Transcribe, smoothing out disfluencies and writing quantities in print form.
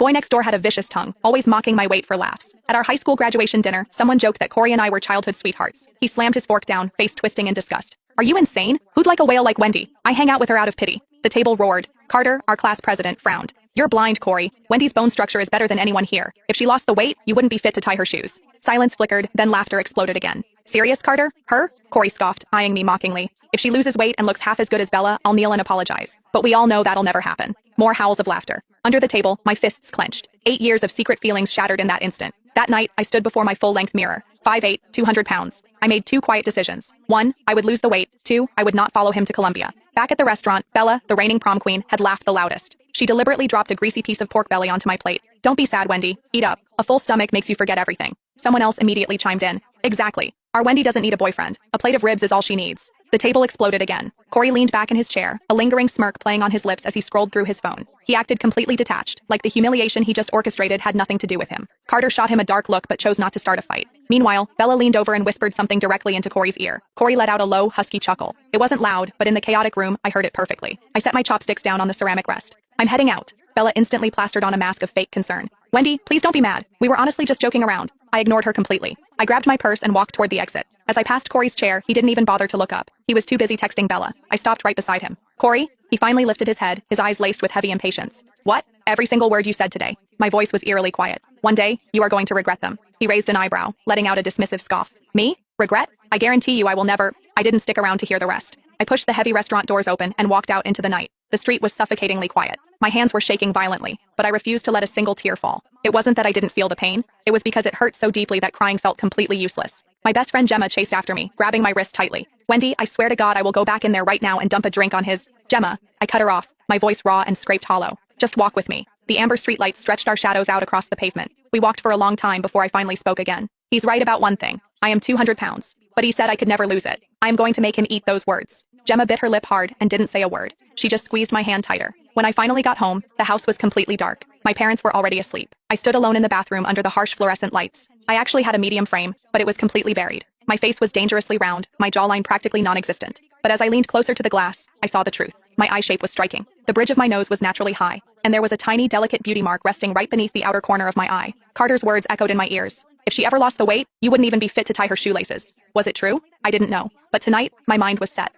Boy next door had a vicious tongue, always mocking my weight for laughs. At our high school graduation dinner, someone joked that Corey and I were childhood sweethearts. He slammed his fork down, face twisting in disgust. Are you insane? Who'd like a whale like Wendy? I hang out with her out of pity. The table roared. Carter, our class president, frowned. You're blind, Corey. Wendy's bone structure is better than anyone here. If she lost the weight, you wouldn't be fit to tie her shoes. Silence flickered, then laughter exploded again. Serious, Carter? Her? Corey scoffed, eyeing me mockingly. If she loses weight and looks half as good as Bella, I'll kneel and apologize. But we all know that'll never happen. More howls of laughter. Under the table, my fists clenched. 8 years of secret feelings shattered in that instant. That night, I stood before my full-length mirror. 5'8", 200 pounds. I made 2 quiet decisions. 1, I would lose the weight. 2, I would not follow him to Colombia. Back at the restaurant, Bella, the reigning prom queen, had laughed the loudest. She deliberately dropped a greasy piece of pork belly onto my plate. Don't be sad, Wendy. Eat up. A full stomach makes you forget everything. Someone else immediately chimed in. Exactly. Our Wendy doesn't need a boyfriend. A plate of ribs is all she needs. The table exploded again. Corey leaned back in his chair, a lingering smirk playing on his lips as he scrolled through his phone. He acted completely detached, like the humiliation he just orchestrated had nothing to do with him. Carter shot him a dark look but chose not to start a fight. Meanwhile, Bella leaned over and whispered something directly into Corey's ear. Corey let out a low, husky chuckle. It wasn't loud, but in the chaotic room, I heard it perfectly. I set my chopsticks down on the ceramic rest. I'm heading out. Bella instantly plastered on a mask of fake concern. Wendy, please don't be mad. We were honestly just joking around. I ignored her completely. I grabbed my purse and walked toward the exit. As I passed Corey's chair, he didn't even bother to look up. He was too busy texting Bella. I stopped right beside him. Corey? He finally lifted his head, his eyes laced with heavy impatience. What? Every single word you said today. My voice was eerily quiet. One day, you are going to regret them. He raised an eyebrow, letting out a dismissive scoff. Me? Regret? I guarantee you I will never. I didn't stick around to hear the rest. I pushed the heavy restaurant doors open and walked out into the night. The street was suffocatingly quiet. My hands were shaking violently, but I refused to let a single tear fall. It wasn't that I didn't feel the pain. It was because it hurt so deeply that crying felt completely useless. My best friend Gemma chased after me, grabbing my wrist tightly. Wendy, I swear to God I will go back in there right now and dump a drink on his... Gemma. I cut her off, my voice raw and scraped hollow. Just walk with me. The amber streetlights stretched our shadows out across the pavement. We walked for a long time before I finally spoke again. He's right about one thing. I am 200 pounds. But he said I could never lose it. I am going to make him eat those words. Gemma bit her lip hard and didn't say a word. She just squeezed my hand tighter. When I finally got home, the house was completely dark. My parents were already asleep. I stood alone in the bathroom under the harsh fluorescent lights. I actually had a medium frame, but it was completely buried. My face was dangerously round, my jawline practically non-existent. But as I leaned closer to the glass, I saw the truth. My eye shape was striking. The bridge of my nose was naturally high, and there was a tiny, delicate beauty mark resting right beneath the outer corner of my eye. Carter's words echoed in my ears. If she ever lost the weight, you wouldn't even be fit to tie her shoelaces. Was it true? I didn't know. But tonight, my mind was set.